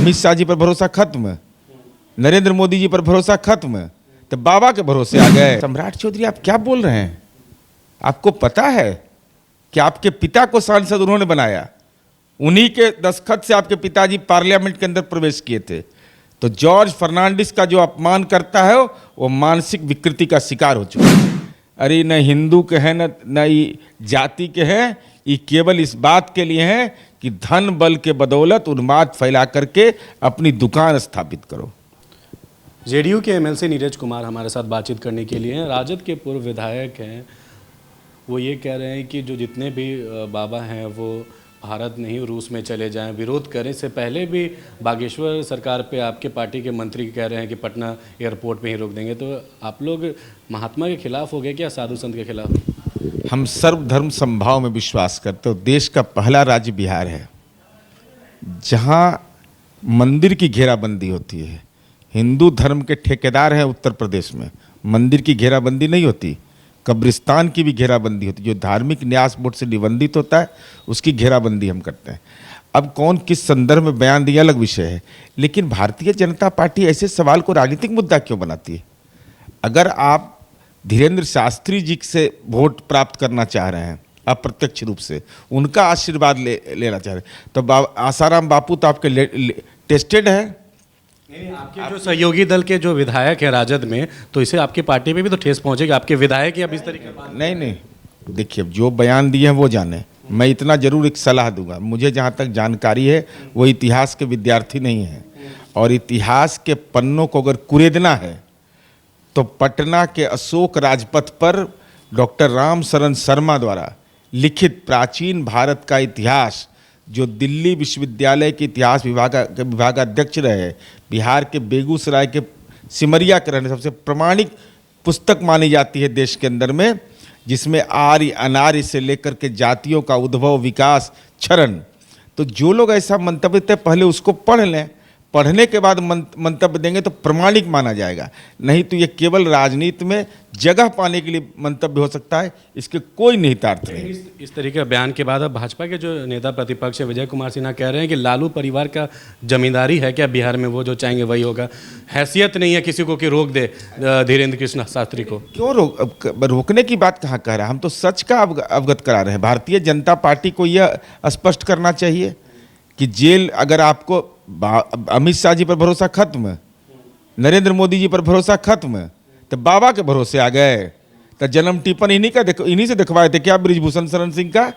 अमित शाह जी पर भरोसा खत्म, नरेंद्र मोदी जी पर भरोसा खत्म, तो बाबा के भरोसे आ गए। सम्राट चौधरी आप क्या बोल रहे हैं? आपको पता है कि आपके पिता को सांसद उन्होंने बनाया, उन्हीं के दस्तखत से आपके पिताजी पार्लियामेंट के अंदर प्रवेश किए थे। तो जॉर्ज फर्नांडिस का जो अपमान करता है वो मानसिक विकृति का शिकार हो चुका है। अरे न हिंदू के हैं न ये जाति के हैं, ये केवल इस बात के लिए हैं कि धन बल के बदौलत उन्माद फैला करके अपनी दुकान स्थापित करो। जेडीयू के एमएलसी नीरज कुमार हमारे साथ बातचीत करने के लिए हैं। राजद के पूर्व विधायक हैं, वो ये कह रहे हैं कि जो जितने भी बाबा हैं वो भारत नहीं रूस में चले जाएं, विरोध करें। इससे पहले भी बागेश्वर सरकार पे आपके पार्टी के मंत्री कह रहे हैं कि पटना एयरपोर्ट पे ही रोक देंगे। तो आप लोग महात्मा के खिलाफ हो गए क्या, साधु संत के खिलाफ? हम सर्वधर्म समभाव में विश्वास करते हो। देश का पहला राज्य बिहार है जहाँ मंदिर की घेराबंदी होती है। हिंदू धर्म के ठेकेदार हैं उत्तर प्रदेश में, मंदिर की घेराबंदी नहीं होती, कब्रिस्तान की भी घेराबंदी होती। जो धार्मिक न्यास बोर्ड से निबंधित होता है उसकी घेराबंदी हम करते हैं। अब कौन किस संदर्भ में बयान दिया अलग विषय है, लेकिन भारतीय जनता पार्टी ऐसे सवाल को राजनीतिक मुद्दा क्यों बनाती है? अगर आप धीरेन्द्र शास्त्री जी से वोट प्राप्त करना चाह रहे हैं अप्रत्यक्ष रूप से, उनका आशीर्वाद लेना चाह रहे हैं, तो आसाराम बापू तो आपके टेस्टेड है। आपके जो सहयोगी दल के जो विधायक हैं राजद में, तो इसे आपकी पार्टी में भी तो ठेस पहुंचेगी। आपके विधायक ही अब इस तरीके की नहीं, देखिए जो बयान दिए हैं वो जाने। मैं इतना जरूर एक सलाह दूंगा, मुझे जहाँ तक जानकारी है वो इतिहास के विद्यार्थी नहीं है, और इतिहास के पन्नों को अगर कुरेदना है तो पटना के अशोक राजपथ पर डॉक्टर राम शरण शर्मा द्वारा लिखित प्राचीन भारत का इतिहास, जो दिल्ली विश्वविद्यालय के इतिहास विभागाध्यक्ष रहे, बिहार के बेगूसराय के सिमरिया के रहने, सबसे प्रमाणिक पुस्तक मानी जाती है देश के अंदर में, जिसमें आर्य अनार्य से लेकर के जातियों का उद्भव, विकास, क्षरण। तो जो लोग ऐसा मंतव्य देते हैं पहले उसको पढ़ लें, पढ़ने के बाद मंतव्य देंगे तो प्रमाणिक माना जाएगा। नहीं तो ये केवल राजनीति में जगह पाने के लिए मंतव्य हो सकता है, इसके कोई निहितार्थ नहीं। इस तरीके का बयान के बाद अब भाजपा के जो नेता प्रतिपक्ष है विजय कुमार सिन्हा कह रहे हैं कि लालू परिवार का जमींदारी है क्या बिहार में, वो जो चाहेंगे वही होगा, हैसियत नहीं है किसी को कि रोक दे धीरेन्द्र कृष्ण शास्त्री को। क्यों रोकने की बात कहाँ कह रहा है? हम तो सच का अवगत करा रहे हैं। भारतीय जनता पार्टी को यह स्पष्ट करना चाहिए कि जेल, अगर आपको अमित शाह जी पर भरोसा खत्म, नरेंद्र मोदी जी पर भरोसा खत्म, तो बाबा के भरोसे आ गए। तो जन्म टिप्पण इन्हीं से दिखवाए थे क्या, बृजभूषण शरण सिंह का,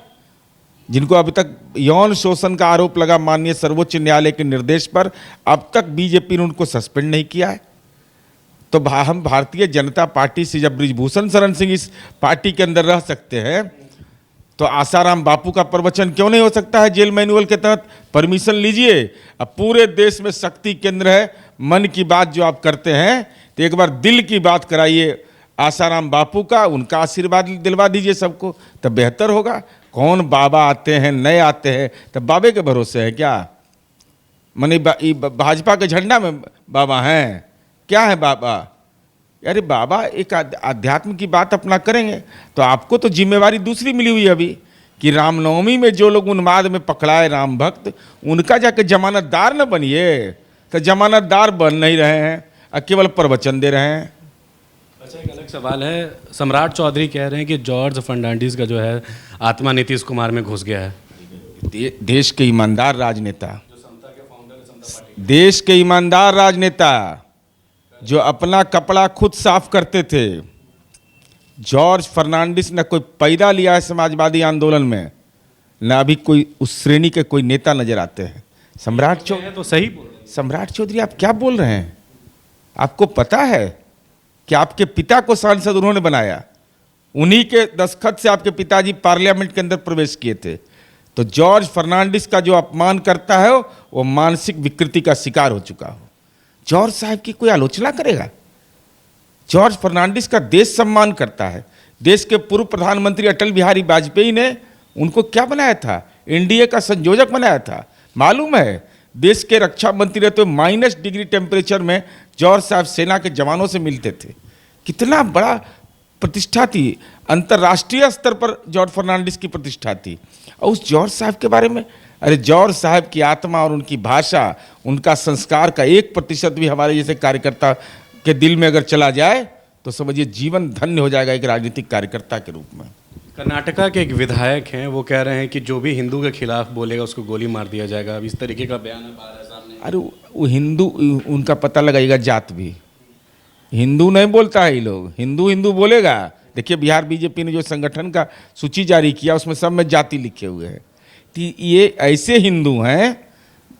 जिनको अभी तक यौन शोषण का आरोप लगा माननीय सर्वोच्च न्यायालय के निर्देश पर, अब तक बीजेपी ने उनको सस्पेंड नहीं किया है। तो हम भारतीय जनता पार्टी से जब बृजभूषण शरण सिंह इस पार्टी के अंदर रह सकते हैं, तो आसाराम बापू का प्रवचन क्यों नहीं हो सकता है जेल मैनुअल के तहत? परमिशन लीजिए। अब पूरे देश में शक्ति केंद्र है, मन की बात जो आप करते हैं तो एक बार दिल की बात कराइए आसाराम बापू का, उनका आशीर्वाद दिलवा दीजिए सबको, तब बेहतर होगा। कौन बाबा आते हैं नए आते हैं, तब बाबे के भरोसे है क्या? माने भाजपा के झंडा में बाबा हैं क्या है बाबा? अरे बाबा एक आध्यात्म की बात अपना करेंगे तो आपको तो जिम्मेवारी दूसरी मिली हुई है अभी, कि रामनवमी में जो लोग उन्माद में पकड़ाए राम भक्त, उनका जाके जमानतदार न बनिए। तो जमानतदार बन नहीं रहे हैं और केवल प्रवचन दे रहे हैं। अच्छा, एक अलग सवाल है, सम्राट चौधरी कह रहे हैं कि जॉर्ज फर्नांडिस का जो है आत्मा नीतीश कुमार में घुस गया है। देश के ईमानदार राजनेता, देश के ईमानदार राजनेता जो अपना कपड़ा खुद साफ करते थे, जॉर्ज फर्नांडिस ने कोई पैदा लिया है समाजवादी आंदोलन में, न अभी कोई उस श्रेणी के कोई नेता नजर आते हैं। सम्राट चौधरी तो सही, सम्राट चौधरी आप क्या बोल रहे हैं? आपको पता है कि आपके पिता को सांसद उन्होंने बनाया, उन्हीं के दस्तखत से आपके पिताजी पार्लियामेंट के अंदर प्रवेश किए थे। तो जॉर्ज फर्नांडिस का जो अपमान करता है वो मानसिक विकृति का शिकार हो चुका हो। जॉर्ज साहब की कोई आलोचना करेगा? जॉर्ज फर्नांडिस का देश सम्मान करता है। देश के पूर्व प्रधानमंत्री अटल बिहारी वाजपेयी ने उनको क्या बनाया था? एनडीए का संयोजक बनाया था। मालूम है, देश के रक्षा मंत्री रहते हुए -डिग्री टेम्परेचर में जॉर्ज साहब सेना के जवानों से मिलते थे। कितना बड़ा प्रतिष्ठा थी, अंतर्राष्ट्रीय स्तर पर जॉर्ज फर्नांडिस की प्रतिष्ठा थी। और उस जॉर्ज साहब के बारे में अरे जौहर साहब की आत्मा और उनकी भाषा, उनका संस्कार का 1% भी हमारे जैसे कार्यकर्ता के दिल में अगर चला जाए तो समझिए जीवन धन्य हो जाएगा एक राजनीतिक कार्यकर्ता के रूप में। कर्नाटका के एक विधायक हैं, वो कह रहे हैं कि जो भी हिंदू के खिलाफ बोलेगा उसको गोली मार दिया जाएगा। अब इस तरीके का बयान आ रहा है सामने। अरे वो हिंदू, उनका पता लगाइएगा जात भी, हिंदू नहीं बोलता है ये लोग, हिंदू हिंदू बोलेगा। देखिए बिहार बीजेपी ने जो संगठन का सूची जारी किया उसमें सब में जाति लिखे हुए हैं। तो ये ऐसे हिंदू हैं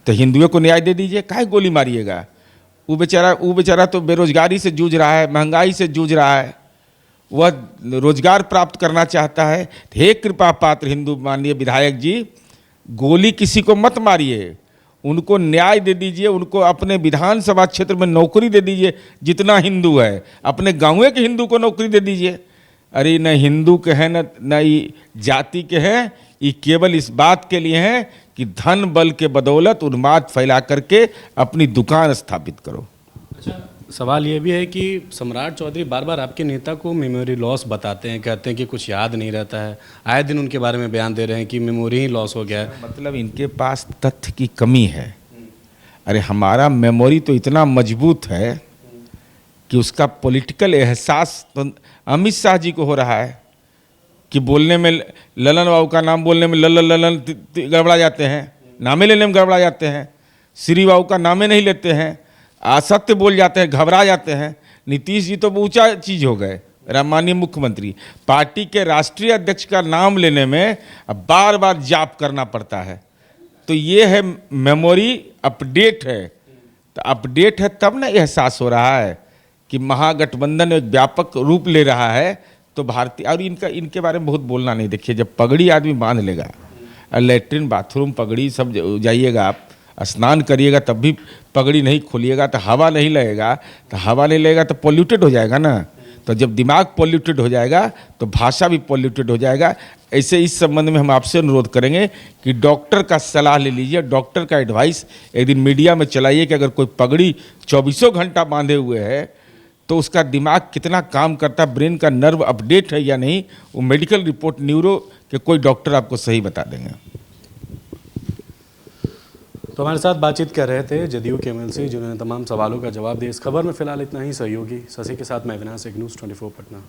तो हिंदुओं को न्याय दे दीजिए, काहे गोली मारिएगा। वो बेचारा तो बेरोजगारी से जूझ रहा है, महंगाई से जूझ रहा है, वह रोजगार प्राप्त करना चाहता है। हे कृपा पात्र हिंदू माननीय विधायक जी, गोली किसी को मत मारिए, उनको न्याय दे दीजिए, उनको अपने विधानसभा क्षेत्र में नौकरी दे दीजिए। जितना हिंदू है अपने गाँव के हिंदू को नौकरी दे दीजिए। अरे न हिंदू के हैं न ये जाति के हैं, ये केवल इस बात के लिए हैं कि धन बल के बदौलत उन्माद फैला करके अपनी दुकान स्थापित करो। अच्छा, सवाल ये भी है कि सम्राट चौधरी बार बार आपके नेता को मेमोरी लॉस बताते हैं, कहते हैं कि कुछ याद नहीं रहता है। आए दिन उनके बारे में बयान दे रहे हैं कि मेमोरी ही लॉस हो गया है। मतलब इनके पास तथ्य की कमी है। अरे हमारा मेमोरी तो इतना मजबूत है कि उसका पॉलिटिकल एहसास तो अमित शाह जी को हो रहा है कि बोलने में ललन बाबू का नाम बोलने में ललन ललन गड़बड़ा जाते हैं, नामे लेने में गड़बड़ा जाते हैं, श्री बाबू का नामे नहीं लेते हैं, असत्य बोल जाते हैं, घबरा जाते हैं। नीतीश जी तो ऊंचा चीज़ हो गए, माननीय मुख्यमंत्री। पार्टी के राष्ट्रीय अध्यक्ष का नाम लेने में अब बार बार जाप करना पड़ता है। तो ये है मेमोरी अपडेट है, तो अपडेट है तब ना एहसास हो रहा है कि महागठबंधन एक व्यापक रूप ले रहा है। तो भारतीय और इनके बारे में बहुत बोलना नहीं। देखिए जब पगड़ी आदमी बांध लेगा, लेटरिन बाथरूम पगड़ी सब जाइएगा, आप स्नान करिएगा तब भी पगड़ी नहीं खोलिएगा तो हवा नहीं लगेगा, तो हवा नहीं लगेगा तो पोल्यूटेड हो जाएगा ना। तो जब दिमाग पोल्यूटेड हो जाएगा तो भाषा भी पोल्यूटेड हो जाएगा। ऐसे इस संबंध में हम आपसे अनुरोध करेंगे कि डॉक्टर का सलाह ले लीजिए, डॉक्टर का एडवाइस एक दिन मीडिया में चलाइए कि अगर कोई पगड़ी 24 घंटा बांधे हुए है तो उसका दिमाग कितना काम करता है, ब्रेन का नर्व अपडेट है या नहीं, वो मेडिकल रिपोर्ट न्यूरो के कोई डॉक्टर आपको सही बता देंगे। तो हमारे साथ बातचीत कर रहे थे जदयू के एमएलसी, जिन्होंने तमाम सवालों का जवाब दिया। इस खबर में फिलहाल इतना ही। सहयोगी शशि के साथ मैं अविनाश, एक न्यूज़ 24 पटना।